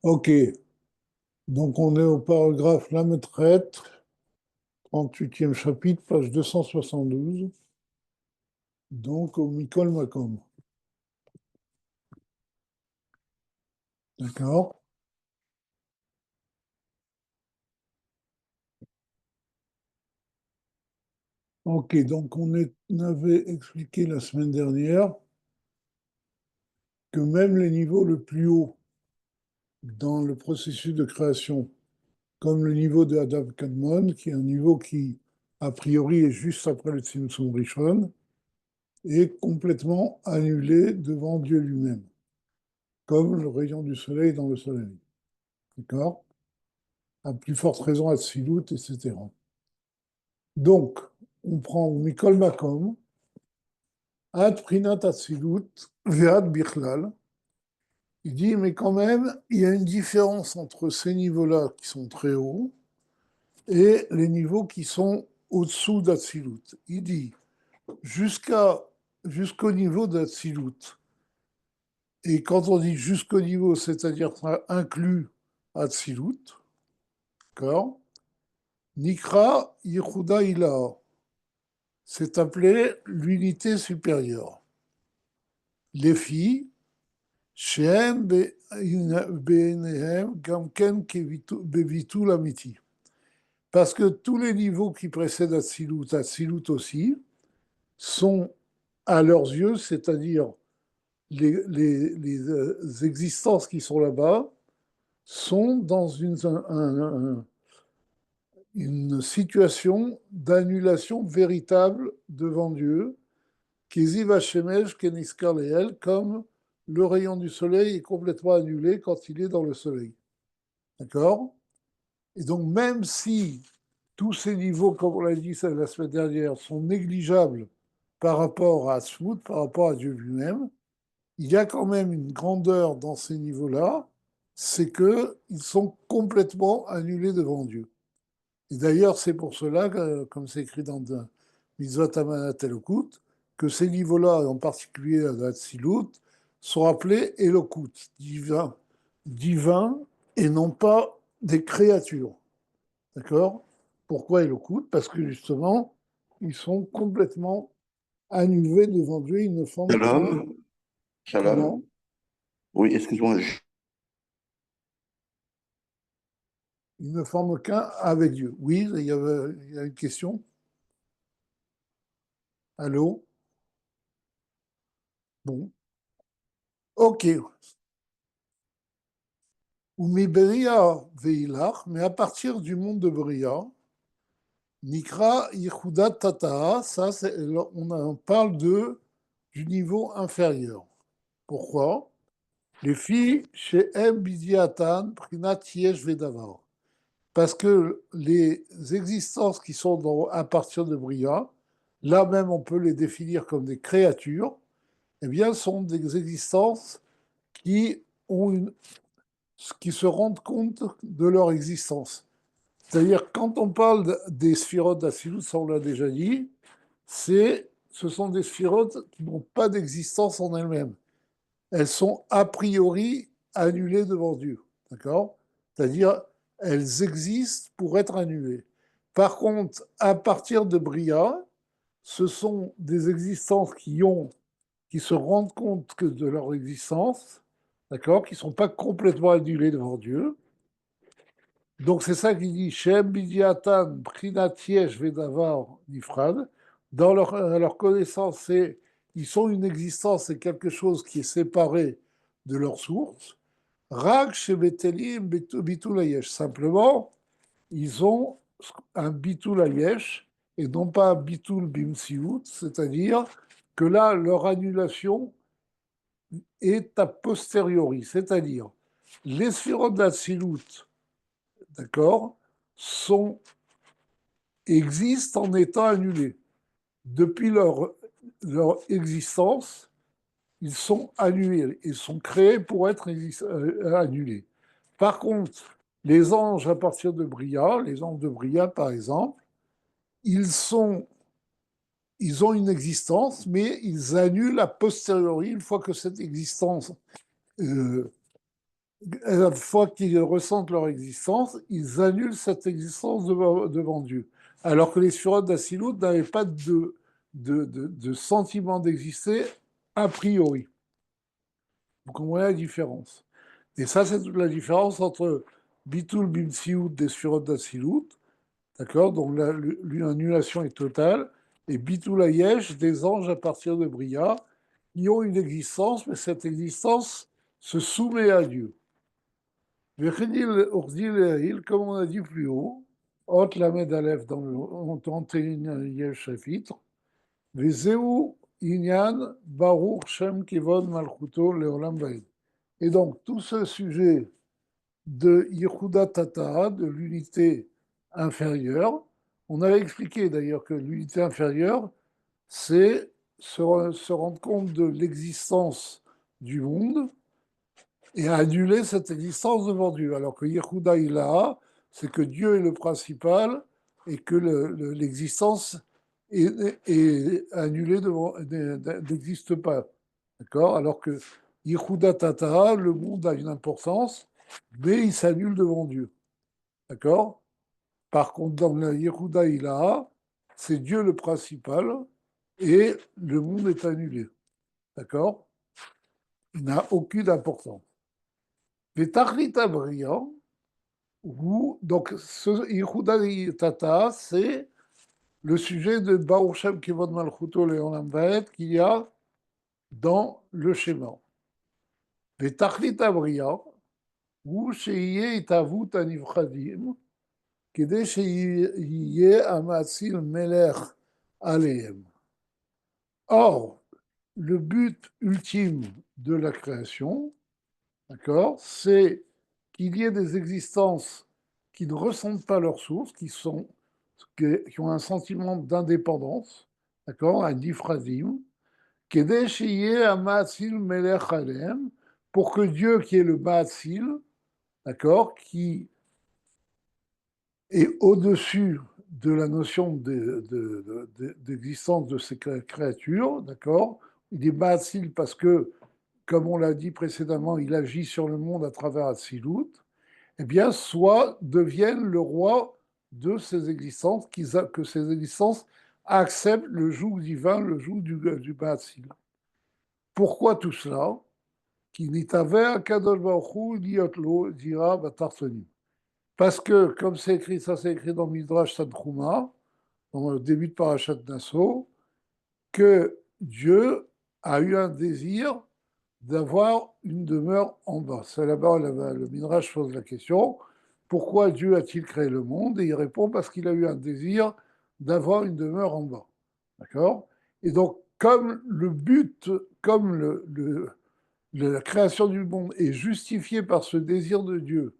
Ok, donc on est au paragraphe La Maîtrette, 38e chapitre, page 272, donc au Micol Macom. D'accord? Ok, donc on avait expliqué la semaine dernière que même les niveaux le plus hauts dans le processus de création, comme le niveau de Adam Kadmon, qui est un niveau qui, a priori, est juste après le Tzimtzum Rishon, est complètement annulé devant Dieu lui-même, comme le rayon du soleil dans le soleil. D'accord? À plus forte raison Atsilut, etc. Donc, on prend Mikol Makom, Ad Prinat Atsilut, Ve'ad Bichlal. Il dit, mais quand même, il y a une différence entre ces niveaux-là qui sont très hauts et les niveaux qui sont au-dessous d'Atsilut. Il dit, jusqu'à, jusqu'au niveau d'Atsilut. Et quand on dit jusqu'au niveau, c'est-à-dire ça inclut Atsilut, d'accord? Nikra Yehuda Ilaha. C'est appelé l'unité supérieure. Les filles, Shem Be'enehem Gamken Bevitul Amiti. Parce que tous les niveaux qui précèdent Atsilut, Atsilut aussi, sont à leurs yeux, c'est-à-dire les existences qui sont là-bas, sont dans une situation d'annulation véritable devant Dieu, Kiziv Hashemesh Keniskar Leel, comme le rayon du soleil est complètement annulé quand il est dans le soleil. D'accord? Et donc, même si tous ces niveaux, comme on l'a dit la semaine dernière, sont négligeables par rapport à Shmut, par rapport à Dieu lui-même, il y a quand même une grandeur dans ces niveaux-là, c'est qu'ils sont complètement annulés devant Dieu. Et d'ailleurs, c'est pour cela, que, comme c'est écrit dans Mitzvot Amanat Elokut, que ces niveaux-là, en particulier la Hatzilut, sont appelés Elokut, divin, divin, et non pas des créatures. D'accord? Pourquoi Elokut? Parce que justement, ils sont complètement annulés devant Dieu, ils ne forment qu'un. Shalom, shalom. Comment? Oui, excuse-moi. Ils ne forment qu'un avec Dieu. Oui, il y a une question. Allô? Bon. Ok. Ou mi Beria veilach, mais à partir du monde de Bria, Nikra Yehuda Tata, ça, on parle du niveau inférieur. Pourquoi? Les filles chez M. Bidiatan, Prinat Yesh Vedavar. Parce que les existences qui sont à partir de Bria, là même on peut les définir comme des créatures, eh bien, sont des existences qui, qui se rendent compte de leur existence. C'est-à-dire, quand on parle des sphirotes d'Atsilut, ça on l'a déjà dit, ce sont des sphirotes qui n'ont pas d'existence en elles-mêmes. Elles sont a priori annulées devant Dieu. D'accord? C'est-à-dire, elles existent pour être annulées. Par contre, à partir de Bria, ce sont des existences qui se rendent compte que de leur existence, d'accord, qui ne sont pas complètement annulées devant Dieu. Donc c'est ça qu'il dit, Shem Bidiatan, Prinat Yesh Vedavar Nifrad. Dans leur connaissance, ils sont une existence, c'est quelque chose qui est séparé de leur source. Rag Shebetelim Bitul Hayesh. Simplement, ils ont un Bitul Hayesh et non pas un Bitul Bimsiut, c'est-à-dire que là, leur annulation est a posteriori, c'est-à-dire les sphirotes d'Atsilut, d'accord, existent en étant annulés. Depuis leur existence, ils sont annulés, ils sont créés pour être annulés. Par contre, les anges à partir de Bria, les anges de Bria par exemple, ils, sont, ils ont une existence, mais ils annulent a posteriori, une fois que cette existence euh, à la fois qu'ils ressentent leur existence, ils annulent cette existence devant Dieu. Alors que les Sphirot d'Assilut n'avaient pas de sentiment d'exister a priori. Vous comprenez la différence? Et ça, c'est toute la différence entre Bitul Bimtsiut des Sphirot d'Assilut, d'accord? Donc l'annulation est totale, et Bitul Hayesh des anges à partir de Bria, qui ont une existence, mais cette existence se soumet à Dieu. Comme on a dit plus haut, Hot Lamed Aleph dans le 31e chapitre, Vezeu Inyan Baruch Shem Kivod Malchuto Leolam Vaed. Et donc, tout ce sujet de Yehuda Tata, de l'unité inférieure, on avait expliqué d'ailleurs que l'unité inférieure, c'est se rendre compte de l'existence du monde et à annuler cette existence devant Dieu. Alors que Yehuda Ilaha, c'est que Dieu est le principal et que l'existence est annulée n'existe pas. D'accord? Alors que Yehuda Tataha, le monde a une importance, mais il s'annule devant Dieu. D'accord? Par contre, dans le Yehuda Ilaha, c'est Dieu le principal et le monde est annulé. D'accord? Il n'a aucune importance. Les Tachlita brillant, donc ce Yehuda Tata, c'est le sujet de Baruch Shem Kivod Malchuto Leolam Vaed qu'il y a dans le schéma. Les Tachlita brillant, הוא שיהיה התהוות הנבחרים, כדי שיהיה המאציל מלך עליהם. Or, le but ultime de la création, d'accord, c'est qu'il y ait des existences qui ne ressentent pas leur source, qui ont un sentiment d'indépendance, d'accord, un difradim, כדי שיהיה המאציל מלך עליהם, pour que Dieu, qui est le Ma'atzil, d'accord, qui est au-dessus de la notion d'existence de ces créatures, d'accord? Il est Ma'atzil parce que, comme on l'a dit précédemment, il agit sur le monde à travers Atzilut, eh bien, soit deviennent le roi de ces existences, que ces existences acceptent le joug divin, le joug du Ma'atzil. Pourquoi tout cela? Qui n'itavait Kadosh Baruch Hu liotlo dira batartonim. Parce que, comme c'est écrit, ça c'est écrit dans Midrash Tanchuma, dans le début de Parashat Nassau, que Dieu a eu un désir d'avoir une demeure en bas. C'est là-bas, le Midrash pose la question, pourquoi Dieu a-t-il créé le monde? Et il répond parce qu'il a eu un désir d'avoir une demeure en bas. D'accord? Et donc, comme le but, comme la création du monde est justifiée par ce désir de Dieu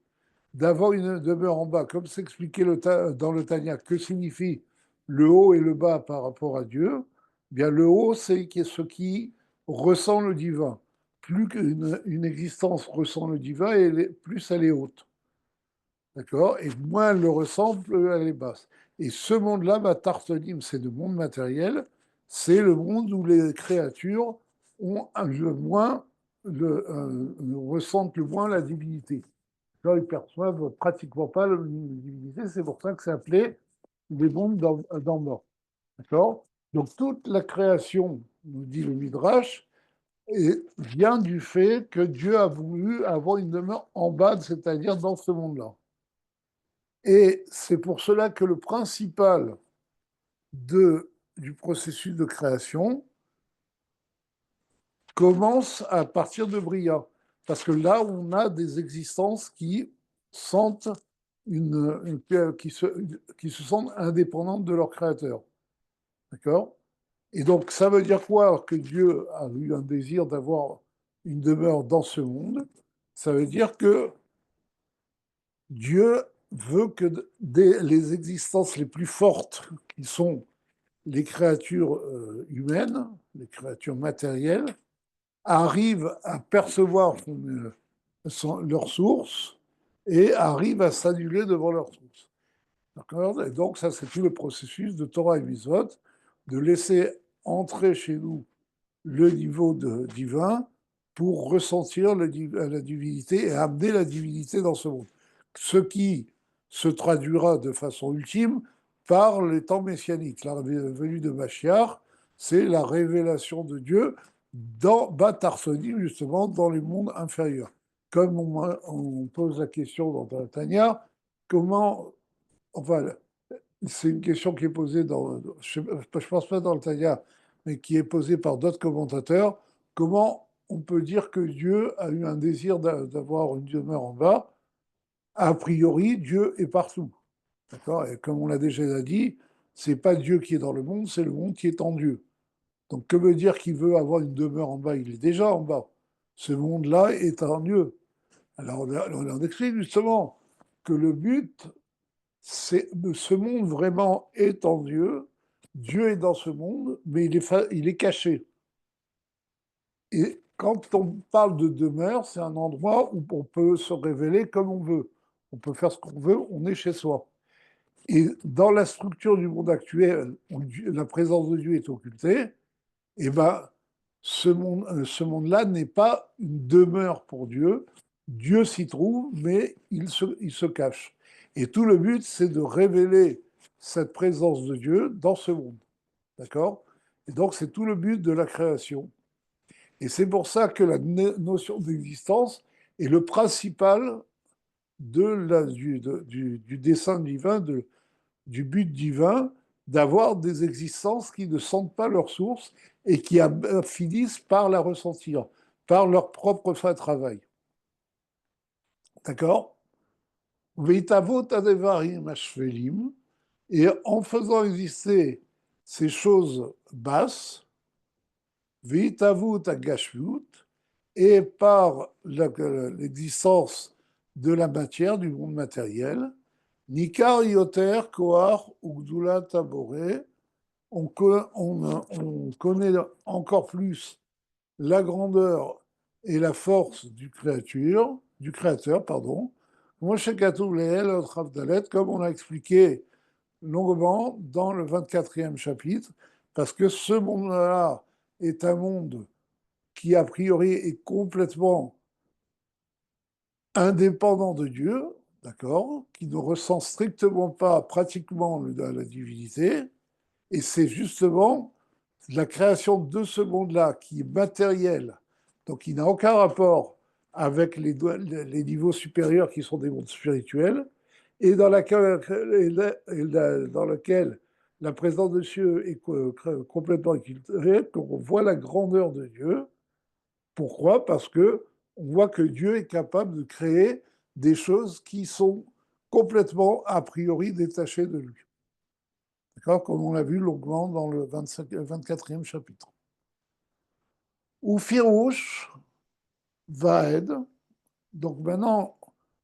d'avoir une demeure en bas, comme s'expliquait dans le Tanya, que signifie le haut et le bas par rapport à Dieu? Eh bien, le haut, c'est ce qui ressent le divin. Plus qu'une existence ressent le divin, plus elle est haute. D'accord? Et moins elle le ressent, plus elle est basse. Et ce monde-là, Tartonim, c'est le monde matériel, c'est le monde où les créatures ont le moins, ressentent le moins la divinité. Là, ils perçoivent pratiquement pas la divinité, c'est pour ça que c'est appelé les mondes d'en bas. D'accord? Donc toute la création, nous dit le Midrash, vient du fait que Dieu a voulu avoir une demeure en bas, c'est-à-dire dans ce monde-là. Et c'est pour cela que le principal du processus de création commence à partir de Bria. Parce que là, on a des existences qui sentent qui se sentent indépendantes de leur créateur. D'accord? Et donc, ça veut dire quoi? Que Dieu a eu un désir d'avoir une demeure dans ce monde. Ça veut dire que Dieu veut que les existences les plus fortes, qui sont les créatures humaines, les créatures matérielles, arrivent à percevoir leur source et arrivent à s'annuler devant leur source. D'accord? Et donc, ça, c'est tout le processus de Torah et Mitzvot, de laisser entrer chez nous le niveau divin pour ressentir la divinité et amener la divinité dans ce monde. Ce qui se traduira de façon ultime par les temps messianiques. La venue de Machiar, c'est la révélation de Dieu dans Batarsonim, justement, dans les mondes inférieurs. Comme on pose la question dans Tanya, comment, enfin, c'est une question qui est posée dans, je ne pense pas dans le Tanya, mais qui est posée par d'autres commentateurs. Comment on peut dire que Dieu a eu un désir d'avoir une demeure en bas? A priori, Dieu est partout. D'accord? Et comme on l'a déjà dit, c'est pas Dieu qui est dans le monde, c'est le monde qui est en Dieu. Donc, que veut dire qu'il veut avoir une demeure en bas? Il est déjà en bas. Ce monde-là est en Dieu. Alors, on explique justement que le but, c'est ce monde vraiment est en Dieu. Dieu est dans ce monde, mais il est caché. Et quand on parle de demeure, c'est un endroit où on peut se révéler comme on veut. On peut faire ce qu'on veut, on est chez soi. Et dans la structure du monde actuel, où la présence de Dieu est occultée, et ben, ce monde-là n'est pas une demeure pour Dieu. Dieu s'y trouve, mais il se cache. Et tout le but, c'est de révéler cette présence de Dieu dans ce monde. D'accord? Et donc, c'est tout le but de la création. Et c'est pour ça que la notion d'existence est le principal du dessein divin, du but divin, d'avoir des existences qui ne sentent pas leur source et qui finissent par la ressentir, par leur propre fin de travail. D'accord? Et en faisant exister ces choses basses, et par l'existence de la matière, du monde matériel, Nikar Yoter, Kohar, Ugdula Taboré, on connaît encore plus la grandeur et la force du créateur, pardon. Moshe Katoub Leel Ravdalet, comme on a expliqué longuement dans le 24e chapitre, parce que ce monde-là est un monde qui, a priori, est complètement indépendant de Dieu, d'accord, qui ne ressent strictement pas pratiquement la divinité, et c'est justement la création de ce monde-là qui est matériel, donc qui n'a aucun rapport avec les niveaux supérieurs qui sont des mondes spirituels, et dans lequel la présence de Dieu est complètement équilibrée, qu'on voit la grandeur de Dieu. Pourquoi? Parce que on voit que Dieu est capable de créer des choses qui sont complètement, a priori, détachées de lui. D'accord? Comme on l'a vu longuement dans le 24e chapitre. Ou Firouche, Vaed. Donc maintenant,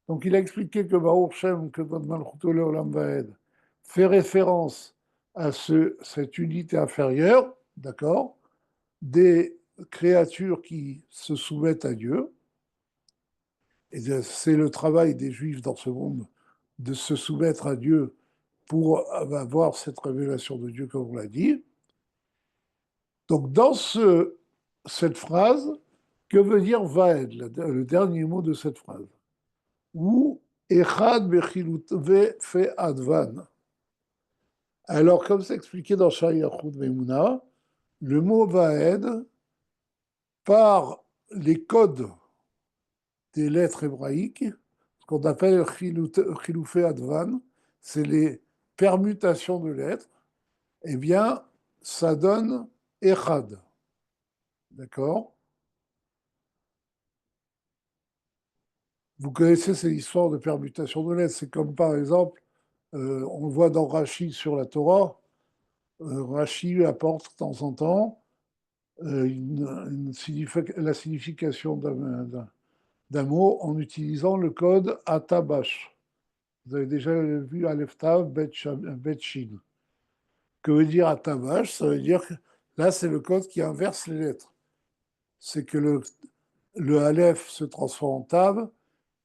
donc il a expliqué que Baruch Shem, que votre Malchuto Leolam Vaed, fait référence à cette unité inférieure, d'accord, des créatures qui se soumettent à Dieu. Et c'est le travail des Juifs dans ce monde de se soumettre à Dieu pour avoir cette révélation de Dieu, comme on l'a dit. Donc, dans cette phrase, que veut dire Vaed, le dernier mot de cette phrase? Ou Echad Fe Advan. Alors, comme c'est expliqué dans Shayachud Meimuna, le mot Vaed, par les codes des lettres hébraïques, ce qu'on appelle Chiloufé Advan, c'est les permutations de lettres, eh bien, ça donne Echad. D'accord? Vous connaissez ces histoires de permutation de lettres. C'est comme par exemple, on le voit dans Rashi sur la Torah. Rashi apporte de temps en temps la signification d'un mot en utilisant le code Atabash. Vous avez déjà vu Aleph Tav, Bet Shin. Que veut dire Atabash? Ça veut dire que là, c'est le code qui inverse les lettres. C'est que le Aleph se transforme en Tav,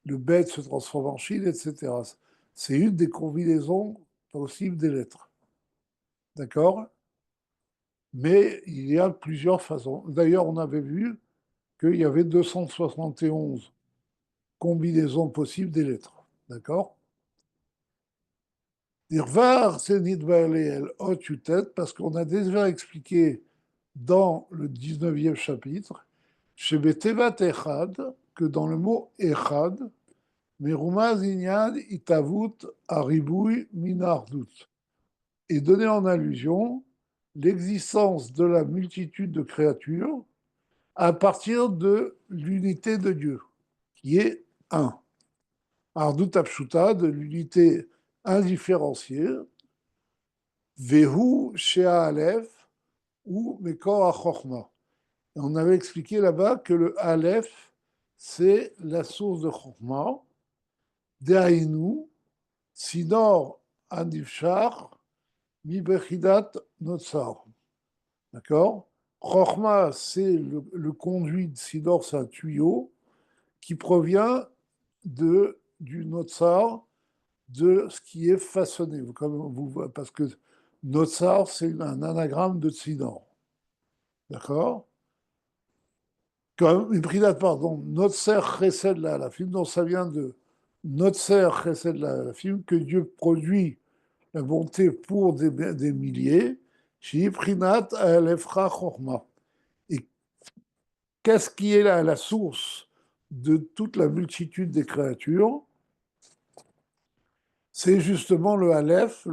le Bet se transforme en Shin, etc. C'est une des combinaisons possibles des lettres. D'accord? Mais il y a plusieurs façons. D'ailleurs, on avait vu qu'il y avait 271 combinaisons possibles des lettres. D'accord? Irvar, c'est Nidbaeleel, Hot parce qu'on a déjà expliqué dans le 19e chapitre, chez Betevat Echad, que dans le mot Echad, Merumaz Inyad Itavut Aribui Minardut, est donné en allusion l'existence de la multitude de créatures à partir de l'unité de Dieu, qui est un. Ardut Apshuta, de l'unité indifférenciée, Vehu Shea Aleph ou Mekor HaChochma. Et on avait expliqué là-bas que le Aleph, c'est la source de Chochma, Dehainu, Sidor Andifshar, Mi Bechidat Notsar. D'accord? Chochma, c'est le conduit de Sidor, c'est un tuyau qui provient du Notsar, de ce qui est façonné. Parce que Notsar, c'est un anagramme de Sidor. D'accord? Comme une pridate, pardon, Notser Chesed la film, dont ça vient de Notser Chesed la film, que Dieu produit la bonté pour des milliers, chez Prinat Alefra Chorma. Et qu'est-ce qui est la source de toute la multitude des créatures? C'est justement le Aleph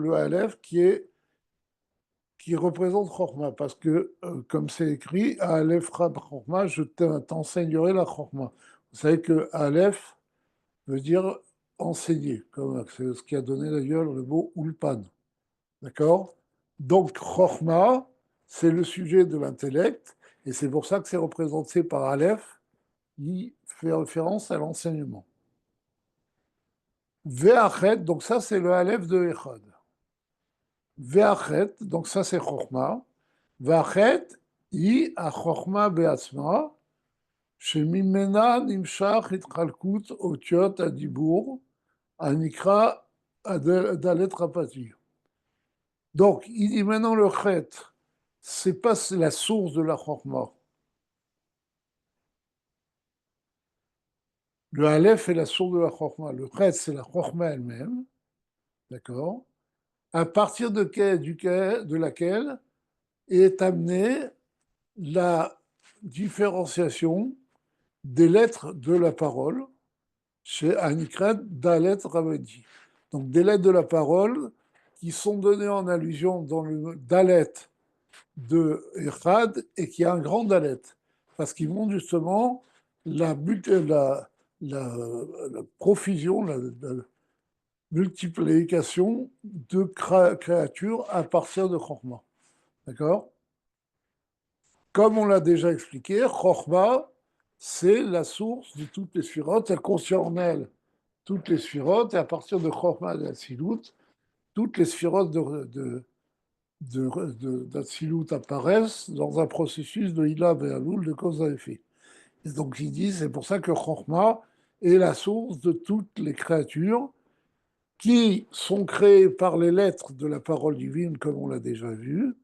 qui représente Chorma, parce que, comme c'est écrit, Aleph Rab Chorma, je t'enseignerai la Chorma. Vous savez que Aleph veut dire enseigner, c'est ce qui a donné d'ailleurs le mot Ulpan. D'accord? Donc, Chorma, c'est le sujet de l'intellect, et c'est pour ça que c'est représenté par Aleph, qui fait référence à l'enseignement. Ve'achet, donc ça c'est le Aleph de Echad. Ve'achet, donc ça c'est Chorma. Ve'achet, היא החוכמה בעצמה, שממנה נמשך התחלקות אותיות הדיבור, הנקרא הדלת רבתי. Donc, il dit maintenant le chet, c'est pas la source de la chorma. Le aleph est la source de la chorma. Le chet, c'est la chorma elle-même, d'accord? À partir de laquelle est amenée la différenciation des lettres de la parole chez Anikrat Dalet Ravadi. Donc des lettres de la parole qui sont données en allusion dans le Dalet de Echad et qui a un grand Dalet. Parce qu'ils montrent justement la profusion, la multiplication de créatures à partir de Chorma. D'accord? Comme on l'a déjà expliqué, Chorma, c'est la source de toutes les sphirotes. Elle contient en elle toutes les sphirotes, et à partir de Chorma et d'Atsilut, toutes les sphirotes d'Atsilut apparaissent dans un processus de Hila Ve'alul, de cause à effet. Et donc il dit, c'est pour ça que Chorma est la source de toutes les créatures qui sont créées par les lettres de la parole divine, comme on l'a déjà vu,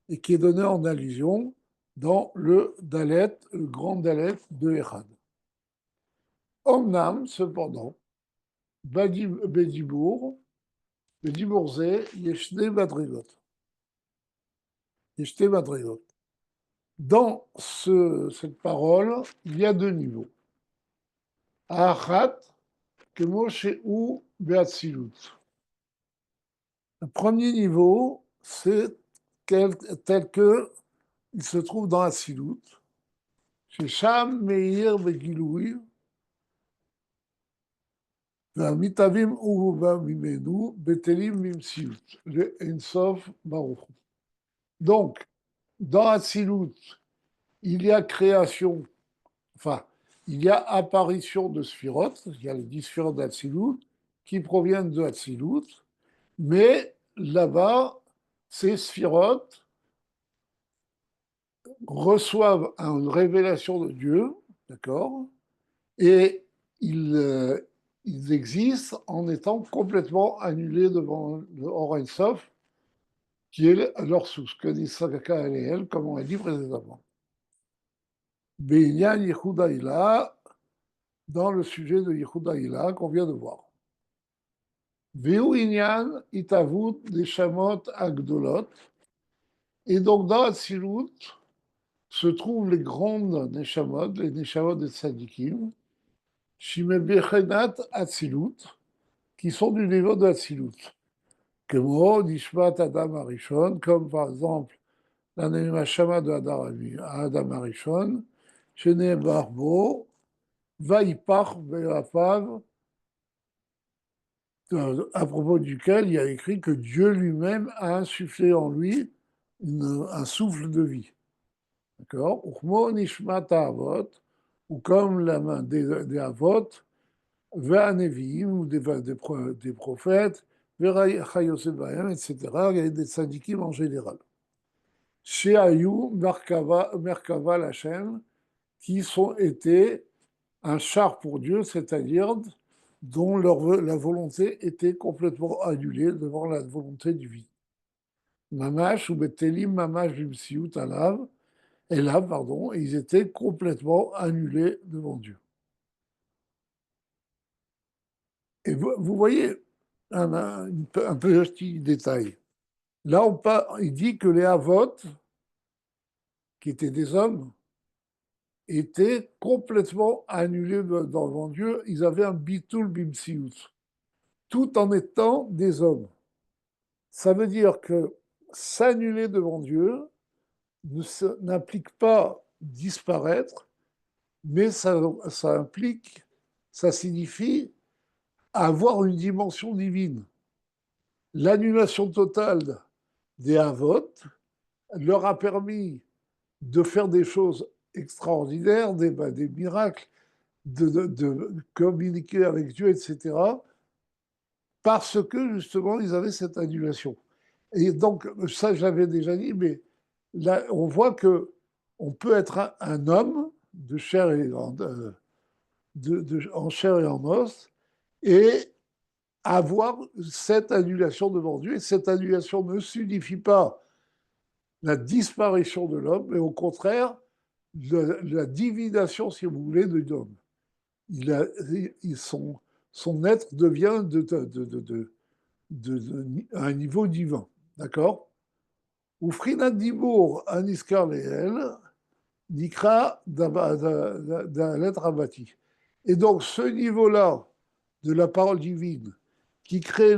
et qui est donnée en allusion dans le Dalet, le grand Dalet de Echad. Omnam, cependant, Bedibour, Bedibourze, Yeshne Madrigot. Yeshne Madrigot. Dans cette parole, il y a deux niveaux. Achat, que Moshe ou Beatzilut. Le premier niveau, c'est tel que il se trouve dans Atzilut. Chez Sham, Meir, Begiloui, והמתאבים ובא ממנו, בטלים במציאות, לאינסוף ברוך הוא. Donc, dans Atzilut, il y a création, enfin, il y a apparition de Sphirot, il y a les 10 Sphirot d'Atzilut qui proviennent de Atzilut, mais là-bas, ces Sphirot reçoivent une révélation de Dieu, d'accord, et ils existent en étant complètement annulés devant le Or Ein Sof, qui est leur source, que dit Sakaka et elle, comme on a dit précédemment. Be'inyan Yichud Haïla, dans le sujet de Yichud Haïla qu'on vient de voir. Ve'u inyan itavut neshamot agdolot. Et donc dans Atzilut se trouvent les grandes neshamot, les neshamot des tzadikim, shimebechenat Atzilut, qui sont du niveau de Atzilut. Comme Nishmat Adam Arishon, comme par exemple la Neshama de Adam Arishon, Shene Barbo, Vaipach Be'apav, à propos duquel il y a écrit que Dieu lui-même a insufflé en lui un souffle de vie. D'accord? Uchmo Nishmat Avot, ou comme la main des Avot, Ve'aneviim, ou des prophètes, Ve'chayosebahim, etc. Il y a des tzadikim en général. Sheayu Merkava Lachem, qui sont été un char pour Dieu, c'est-à-dire dont la volonté était complètement annulée devant la volonté divine. Mamash ou Betelim Mamash Bimsiut Alav, et là, pardon, ils étaient complètement annulés devant Dieu. Et vous voyez un petit détail. Là, il dit que les Havot, qui étaient des hommes, étaient complètement annulés devant Dieu. Ils avaient un bitul bimsiut, tout en étant des hommes. Ça veut dire que s'annuler devant Dieu n'implique pas disparaître, mais ça implique, ça signifie avoir une dimension divine. L'annulation totale des Havot leur a permis de faire des choses extraordinaires, des miracles, de communiquer avec Dieu, etc., parce que justement, ils avaient cette annulation. Et donc, ça, j'avais déjà dit, mais là, on voit que on peut être un homme de chair et en chair et en os et avoir cette annulation devant Dieu. Et cette annulation ne signifie pas la disparition de l'homme, mais au contraire, la divination, si vous voulez, de l'homme. Son être devient un niveau divin. D'accord? Ufrina Dibour Aniskar Leel, Nikra d'un lettre abattie. Et donc, ce niveau-là de la parole divine qui crée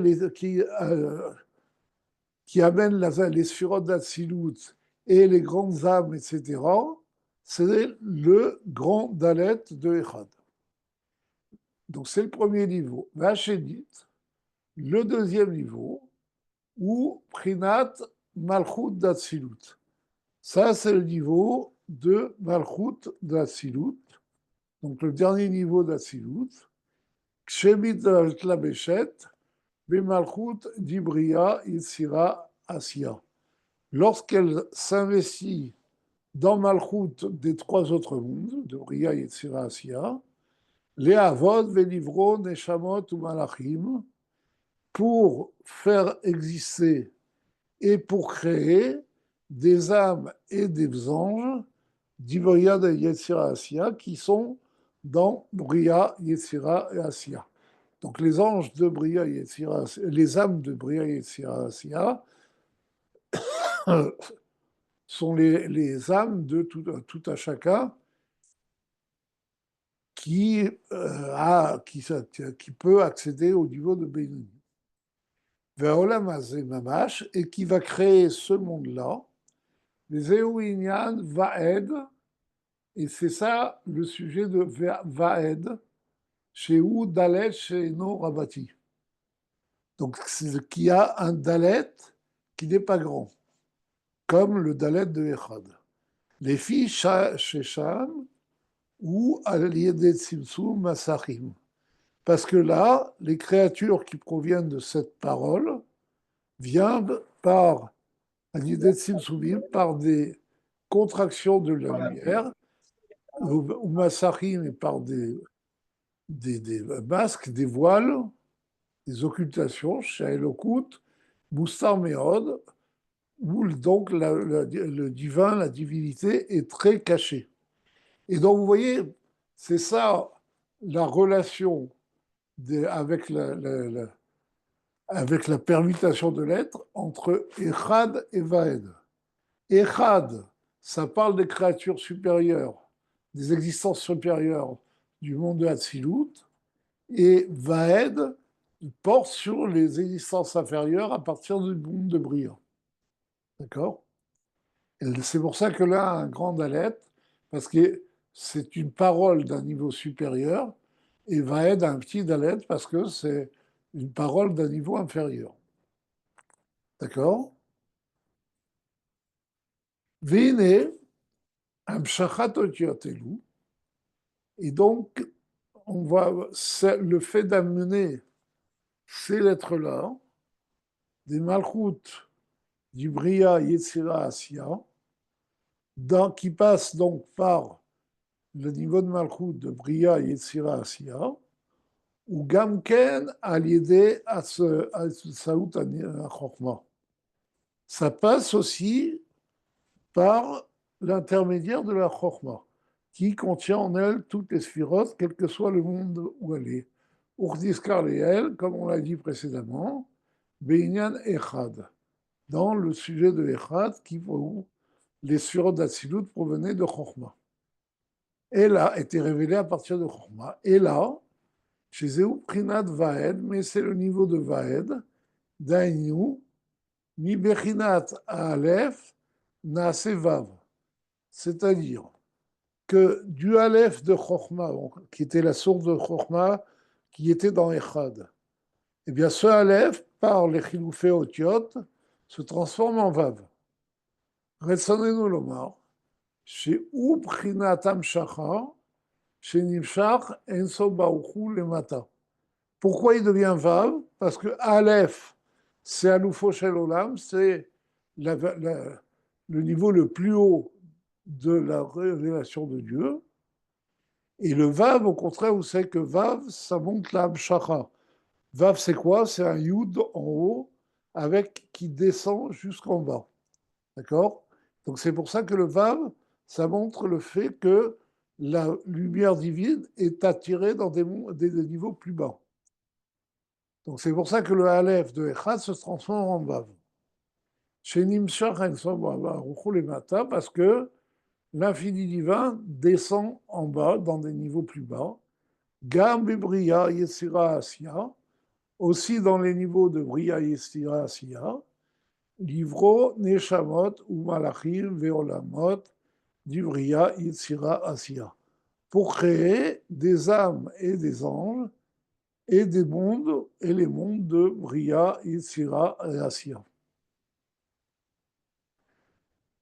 qui amène les sphirotes d'Atsilut et les grandes âmes, etc., c'est le grand Dalet de Echad. Donc, c'est le premier niveau. Vachédit, le deuxième niveau, ou Prinat Malchut d'Atsilut. Ça, c'est le niveau de Malchut d'Atsilut. Donc, le dernier niveau d'Atsilut. Kshemit Tlabeshet, Bemalchut d'Ibria Yitzira Asia. Lorsqu'elle s'investit dans Malchut des trois autres mondes, de Bria Yitzira Asia, les Avod, Velivro, Neshamot ou Malachim, pour faire exister et pour créer des âmes et des anges d'Ibria de Yetzira Asia qui sont dans Bria, Yetzira et Asia. Donc les anges de Bria Yetzira, les âmes de Bria Yetzira Asia sont les âmes de tout un chacun qui peut accéder au niveau de Bénin. Mamash, et qui va créer ce monde-là. Les Eouinian Vaed, et c'est ça le sujet de Vaed, chez où Dalet, chez No Rabati. Donc, c'est qu'il y a un Dalet qui n'est pas grand, comme le Dalet de Echad. Les filles Shechan ou Aliede Tzimtzum Masachim. Parce que là, les créatures qui proviennent de cette parole viennent par Aliede Tzimtzumim, par des contractions de la lumière, ou Masachim, par des masques, des voiles, des occultations, Shaelokut, Boustar Meod, où donc le divin, la divinité est très cachée. Et donc, vous voyez, c'est ça la relation avec avec la permutation de lettres entre Echad et Vaed. Echad, ça parle des créatures supérieures, des existences supérieures du monde de Hatzilut, et Vaed porte sur les existences inférieures à partir du monde de Bria. D'accord? C'est pour ça que là, un grand Dalet, parce que c'est une parole d'un niveau supérieur, et Vaed a un petit Dalet parce que c'est une parole d'un niveau inférieur. D'accord? Vene, Amshachat Otiotelu, et donc, on voit le fait d'amener ces lettres-là, des Malchut, du Bria, Yetzira, Asiya, qui passent donc par le niveau de Malchut de Bria, Yetzira, Asiya, ou Gamken à l'idée à Saout Chokma. Ça passe aussi par l'intermédiaire de la Chokma, qui contient en elle toutes les sphirotes, quel que soit le monde où elle est. Urdiskar et elle, comme on l'a dit précédemment, Beinyan Echad, dans le sujet de Echad, où les sphirotes d'Atsilut provenaient de Chokma. Et là, était révélée à partir de Chokma. Et là, chez Zéou Prinat Vaed, mais c'est le niveau de Vaed, Dainu, Mi Bechinat Aleph, Naase Vav. C'est-à-dire que du Aleph de Chokhmah, qui était la source de Chokhmah, qui était dans Echad, eh bien ce Aleph, par les Chiloufé Otiot, se transforme en Vav. Retsonenu Lomar, chez Ubchinatam Shachar, chez Nimshach, Enso Baruchu Lemata. Pourquoi il devient Vav? Parce que Aleph, c'est Aloufo Shel Olam, c'est le niveau le plus haut de la révélation de Dieu. Et le Vav, au contraire, vous savez que Vav, ça monte la Hamshacha. Vav, c'est quoi? C'est un Yud en haut avec qui descend jusqu'en bas. D'accord? Donc c'est pour ça que le Vav, ça montre le fait que la lumière divine est attirée dans des niveaux plus bas. Donc c'est pour ça que le Aleph de Echad se transforme en Vav. Chez Nimshach Mata, parce que l'infini divin descend en bas, dans des niveaux plus bas. Gam Bria Yetzira Asiya, aussi dans les niveaux de Bria Yetzira Asiya, Livro Neshamot ou Malachim Veolamot du Bria Yetzira Asiya, pour créer des âmes et des anges et des mondes et les mondes de Bria, Yetzira et Asiya.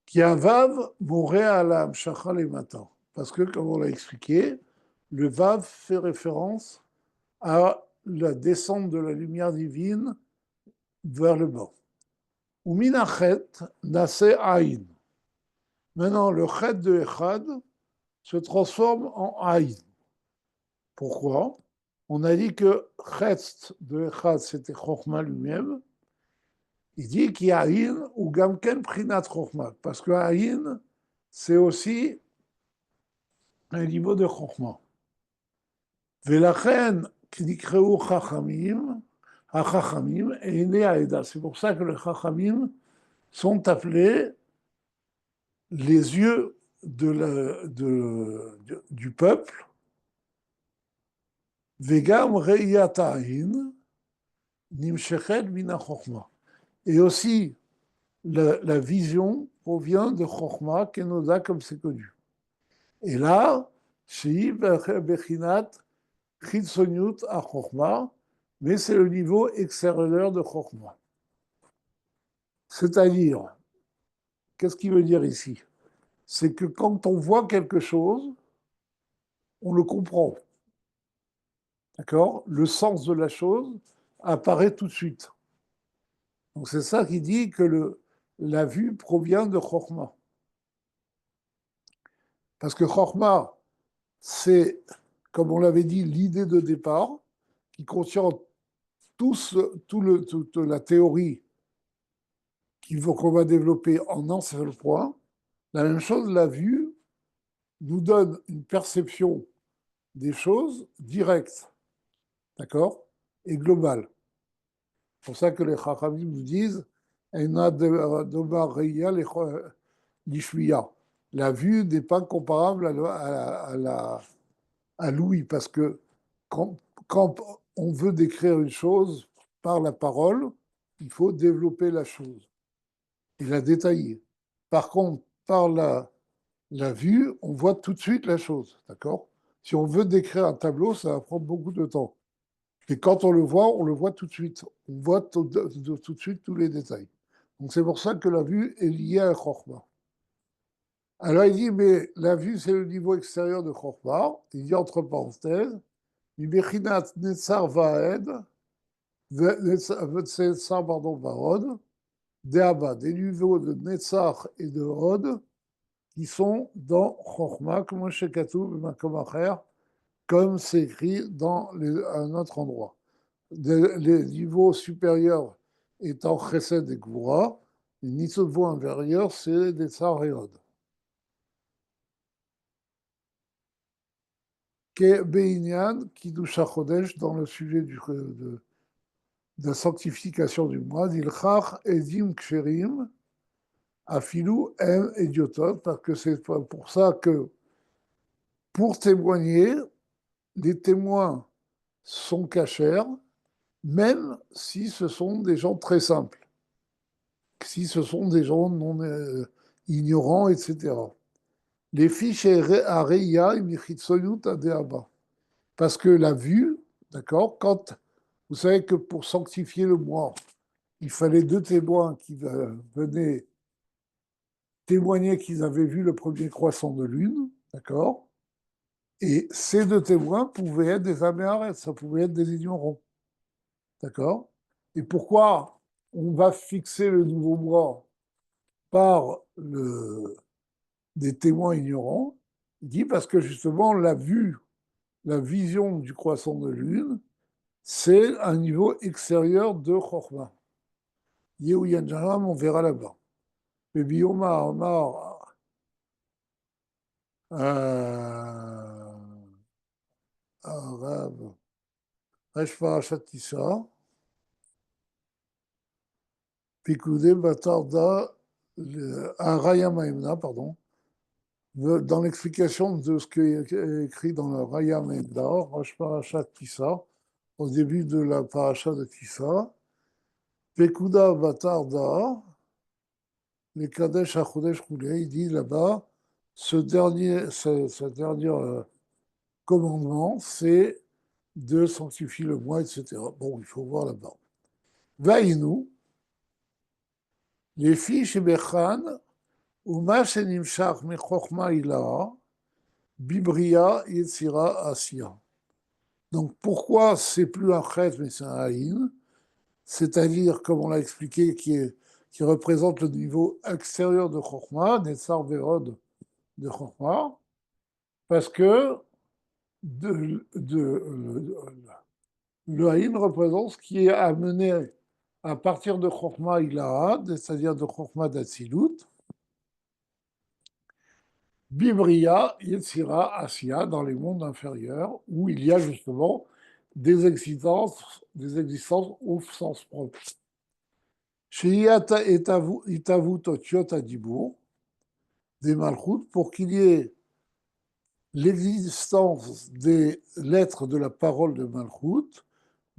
Qui a Vav Moré à la Hamshacha les matins. Parce que, comme on l'a expliqué, le Vav fait référence à la descente de la lumière divine vers le bas. Ou Minachet Nase Aïn. Maintenant, le Chet de Echad se transforme en Aïn. Pourquoi? On a dit que Chet de Echad, c'était Chochma lui-même. Il dit qu'il y a Aïn ou Gamken Prinat Chochma. Parce que Aïn, c'est aussi un niveau de Chochma. Velachen, Knikreu Chachamim, HaChachamim, et né Aïda. C'est pour ça que les Chachamim sont appelés les yeux du peuple. Vegam Reiyatahin, Nimshechet Mina Chochma. Et aussi, la vision provient de Chochma, Kenoda, comme c'est connu. Et là, Shei Bechinat Chitzoniut à Chochma, mais c'est le niveau extérieur de Chochma. C'est-à-dire, qu'est-ce qu'il veut dire ici? C'est que quand on voit quelque chose, on le comprend. D'accord? Le sens de la chose apparaît tout de suite. Donc c'est ça qui dit que la vue provient de Chochma. Parce que Chochma, c'est, comme on l'avait dit, l'idée de départ qui contient toute la théorie qu'on va développer en un seul point. La même chose, la vue nous donne une perception des choses directe, d'accord, et globale. C'est pour ça que les Chachamim nous disent Eina Domar Reya Lishmiya. La vue n'est pas comparable à l'ouïe, parce que quand, quand on veut décrire une chose par la parole, il faut développer la chose et la détailler. Par contre, par la vue, on voit tout de suite la chose, d'accord? Si on veut décrire un tableau, ça va prendre beaucoup de temps. Et quand on le voit tout de suite. On voit tout de suite tous les détails. Donc c'est pour ça que la vue est liée à Chorma. Alors il dit, mais la vue, c'est le niveau extérieur de Chorma. Il dit entre parenthèses, Mibechinat Netzar Vaed, Netzar, pardon, Varod, Deaba, des niveaux de Netzar et de Hod, qui sont dans Chorma, comme chez Katou, comme c'est écrit dans un autre endroit. Les niveaux supérieurs étant Chesed et Gvura, les niveaux inférieurs, c'est des Tsar et Hod. Ke Beinyan, Kidusha Chodesh, dans le sujet de la sanctification du mois, Dilchach Edim Ksherim, Afilou Em Ediotot, parce que c'est pour ça que, pour témoigner, les témoins sont cachers, même si ce sont des gens très simples, si ce sont des gens non ignorants, etc. Les fiches à Reya et Michitsoyut à Deaba. Parce que la vue, d'accord, quand vous savez que pour sanctifier le mois, il fallait deux témoins qui venaient témoigner qu'ils avaient vu le premier croissant de lune, d'accord, et ces deux témoins pouvaient être des Améharet, ça pouvait être des ignorants, d'accord. Et pourquoi on va fixer le nouveau mois par des témoins ignorants? Il dit parce que justement la vue, la vision du croissant de lune, c'est un niveau extérieur de Chorma. Yehu Yanjaram, on verra là-bas. Mais Bioma Omar, Arabe, Reshpa Shatissa, Pikoudé Batarda, Raya Maimna, pardon, dans l'explication de ce qui est écrit dans le Raya Maimna, Reshpa Shatissa, au début de la paracha de Tissa, Pekouda Batarda, les Kadesh Achodesh Roulé, il dit là-bas, ce dernier commandement, c'est de sanctifier le mois, etc. Bon, il faut voir là-bas. Vaïnou, les filles chez Bechan, Uma Shenimshach Mechochma Ilaha, Bibria Yetzira Asiya. Donc pourquoi c'est plus un chet, mais c'est un haïn, c'est-à-dire, comme on l'a expliqué, qui représente le niveau extérieur de Chochma, Netzar Verod de Chochma, parce que le haïn représente ce qui est amené à partir de Chochma Ilahad, c'est-à-dire de Chochma d'Atsilut, Bibria, Yetzira, Asiya, dans les mondes inférieurs, où il y a justement des existences au sens propre. Sheyata Itavu Totiot Adibur, des Malchut, pour qu'il y ait l'existence des lettres de la parole de Malchut,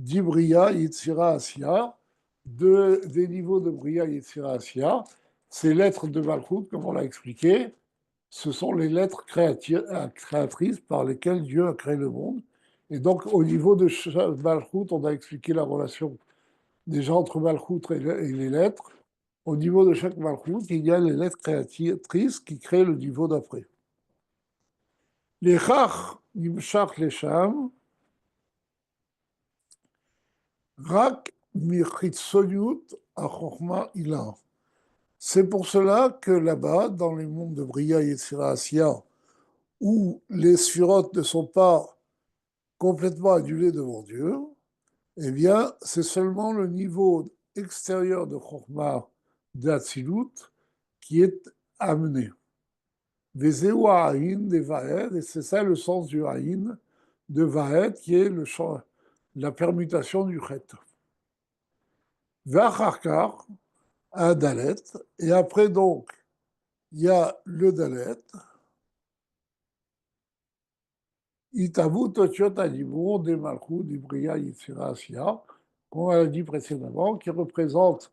d'Ibria, Yetzira, Asiya, des niveaux de Bria, Yetzira, Asiya. Ces lettres de Malchut, comme on l'a expliqué, ce sont les lettres créatrices par lesquelles Dieu a créé le monde. Et donc, au niveau de Malchut, on a expliqué la relation déjà entre Malchut et les lettres. Au niveau de chaque Malchut, il y a les lettres créatrices qui créent le niveau d'après. Les Chach, Nimshach, les Sham, Rak, Michitsoyut, Achorma, Ilah. C'est pour cela que là-bas, dans les mondes de Bria, Yetzira, Asiya, où les sphirotes ne sont pas complètement adulés devant Dieu, eh bien, c'est seulement le niveau extérieur de Chokhmah d'Atsilut qui est amené. Vezeu Ha'ain de Vaed, et c'est ça le sens du Ha'in de Vaed, qui est la permutation du Chet. Vacharkar, un Dalet, et après donc, il y a le Dalet, Itavu Totiot Adibur de Malchut d'Ibriya Yitzira Asiya, qu'on a dit précédemment, qui représente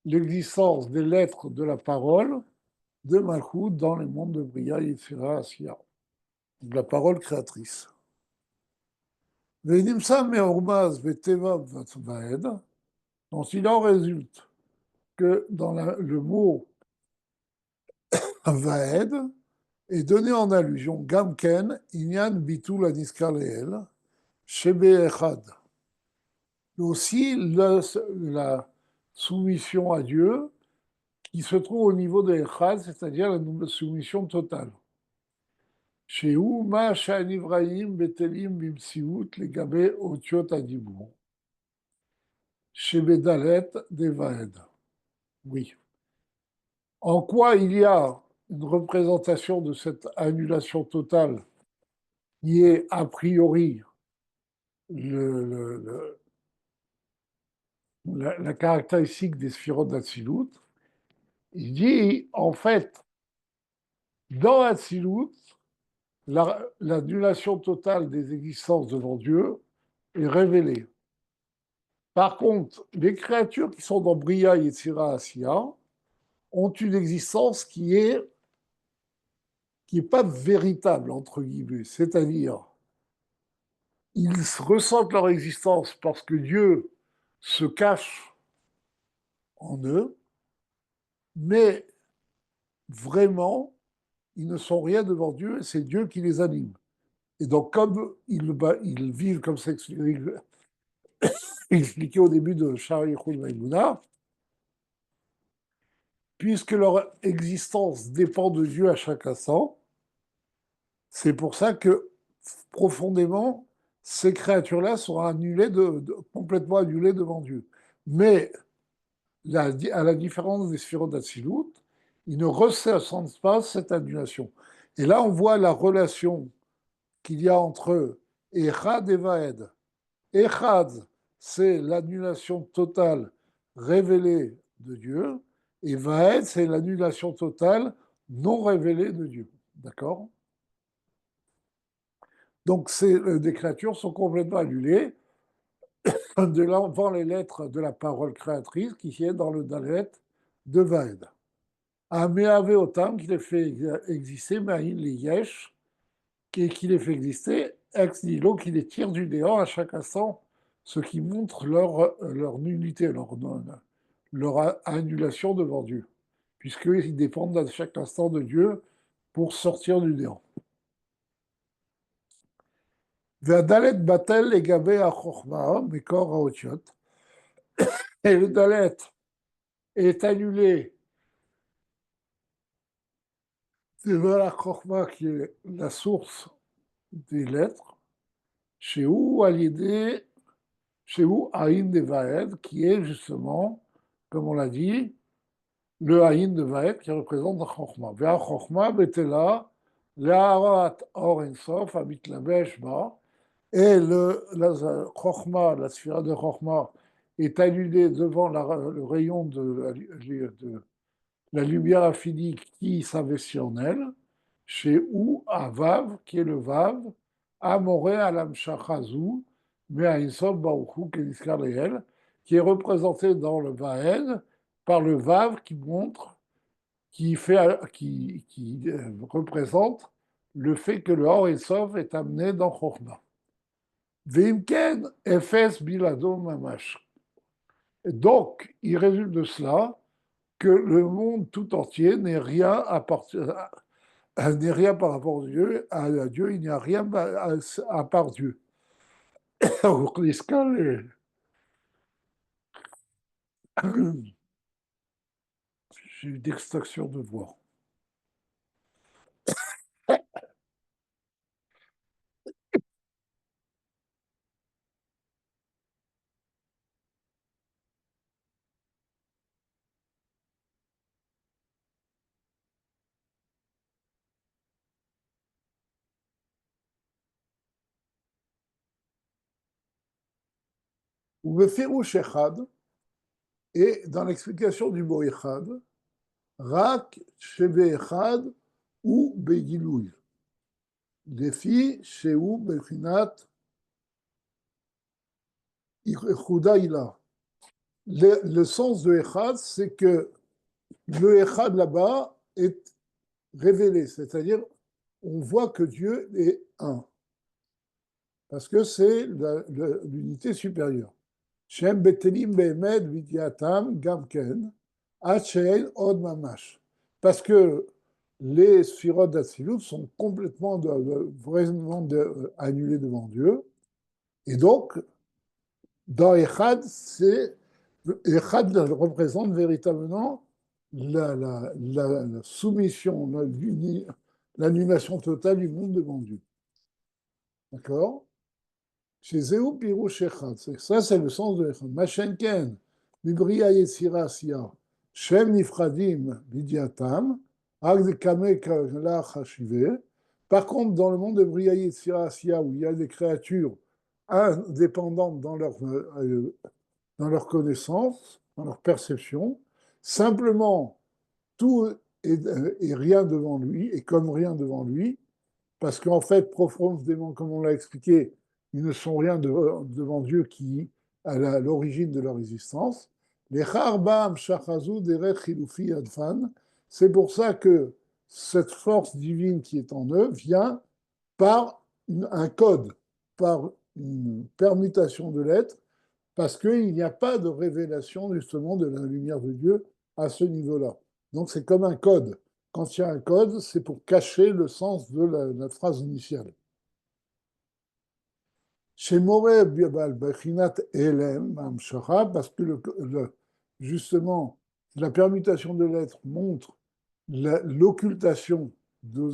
l'existence des lettres de la parole de Malchut dans les mondes de Briya Yitzira Asiya, de la parole créatrice. Venimsa Meormaz Veteva Vaed, dont il en résulte que dans le mot Vaed est donné en allusion Gamken, Inyan Bitul Aniskaleel, Shebe Echad. Aussi la soumission à Dieu qui se trouve au niveau de Echad, c'est-à-dire la soumission totale. Chez Ma Shan Ibrahim Betelim Bimsiut Legabe Otiot Adibur. Chez Bedalet Devaed. Oui. En quoi il y a une représentation de cette annulation totale qui est a priori la caractéristique des sphirotes d'Atsilut. Il dit, en fait, dans Atsilut, l'annulation totale des existences devant Dieu est révélée. Par contre, les créatures qui sont dans Bria, Yetzira, Asiya ont une existence qui est pas véritable, entre guillemets. C'est-à-dire, ils ressentent leur existence parce que Dieu se cache en eux, mais vraiment, ils ne sont rien devant Dieu et c'est Dieu qui les anime. Et donc, comme ils vivent comme c'est expliqué au début de Shari Khul Maïmouna, puisque leur existence dépend de Dieu à chaque instant, c'est pour ça que profondément, ces créatures-là sont annulées complètement annulées devant Dieu. Mais à la différence des sphirotes d'Atsilut, ils ne ressentent pas cette annulation. Et là, on voit la relation qu'il y a entre Echad et Vaed. Echad, c'est l'annulation totale révélée de Dieu, et Vaed, c'est l'annulation totale non révélée de Dieu. D'accord? Donc, des créatures sont complètement annulées devant les lettres de la parole créatrice qui est dans le Dalet de Vaed. Ameave Otam, qui les fait exister, Maïn les Yesh, qui les fait exister, ex nihilo, qui les tire du néant à chaque instant, ce qui montre leur nullité, leur annulation devant Dieu, puisqu'ils dépendent à chaque instant de Dieu pour sortir du néant. Dalet batel egabe achorma, mekor haotiot. Et le Dalet est annulé devant la chorma, qui est la source des lettres, chez où, à l'idée, chez où Aïn de Vaed, qui est justement, comme on l'a dit, le Aïn de Vaed qui représente la Chokhmah. Vea Chokhmah betela, le'arat or ensof, habit la beshba, et la Chokhmah, la sphère de Chokhmah, est annulée devant le rayon de la lumière infinie qui s'investit en elle, chez ou à Vav, qui est le Vav, Amoré Alam Shachazu, mais à Insof Baruchou, qui est représenté dans le Vaed par le Vav qui montre, qui représente le fait que le Or Insof est amené dans Chochma. Vimken Efes Bilado Mamash. Donc, il résulte de cela que le monde tout entier n'est rien n'est rien par rapport à Dieu, il n'y a rien à part Dieu. J'ai eu d'extraction de voix. ou befirouch echad, et dans l'explication du mot echad, rak sheve echad ou begilouy, lefi sheu bechinat ichuda ila. Le sens de echad, c'est que le echad là-bas est révélé, c'est-à-dire on voit que Dieu est un, parce que c'est l'unité supérieure. Shem betelim be'emed vidyatam gamken, Hachel od mamash. Parce que les sphirotes d'Atsilut sont complètement vraiment annulées devant Dieu. Et donc, dans Echad, Echad représente véritablement la soumission, l'annulation totale du monde devant Dieu. D'accord? Chez Zéou Pirouche Echad. Ça, c'est le sens de Echad. Machenken, Mibria Yetzira Sia, Shem Nifradim Bidiatam, Ag Kame Kala Chashive. Par contre, dans le monde de Bria Yetzira Sia, où il y a des créatures indépendantes dans leur connaissance, dans leur perception, simplement tout est rien devant lui, et comme rien devant lui, parce qu'en fait, profondément, comme on l'a expliqué, ils ne sont rien devant Dieu qui à l'origine de leur existence. Les Charbam Shachazu Derech Chilufi Adfan, c'est pour ça que cette force divine qui est en eux vient par un code, par une permutation de lettres, parce qu'il n'y a pas de révélation justement de la lumière de Dieu à ce niveau-là. Donc c'est comme un code. Quand il y a un code, c'est pour cacher le sens de la phrase initiale. Chez Moré Bechinat Elem, parce que justement, la permutation de lettres montre l'occultation de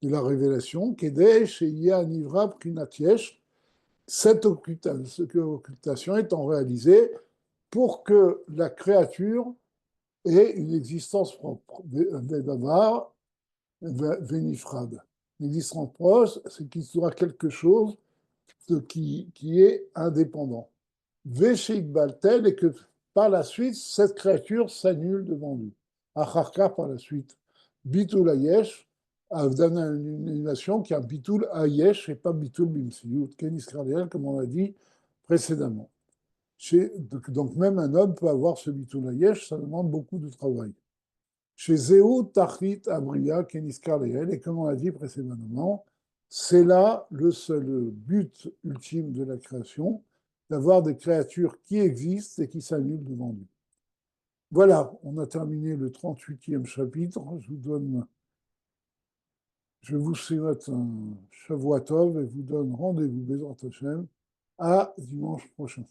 la révélation, Kedesh et Yanivra Prinatiesh, cette occultation étant réalisée pour que la créature ait une existence propre. Vedavar, Vénifrad. L'existence proche, c'est qu'il sera quelque chose qui est indépendant. Véchéik Baltel, et que par la suite, cette créature s'annule devant lui. Acharka, par la suite. Bitul Ayesh, donne une annulation qui a Bitul Ayesh et pas Bitul Bimsiyut, Ken Israël, comme on l'a dit précédemment. Donc même un homme peut avoir ce Bitul Ayesh, ça demande beaucoup de travail. Chez Zéou Tachlit Abria Keniskar Leel, et comme on l'a dit précédemment, c'est là le seul but ultime de la création, d'avoir des créatures qui existent et qui s'annulent devant lui. Voilà, on a terminé le 38e chapitre. Je vous souhaite un Shavuot Tov et vous donne rendez-vous, Bezrat Hashem, à dimanche prochain.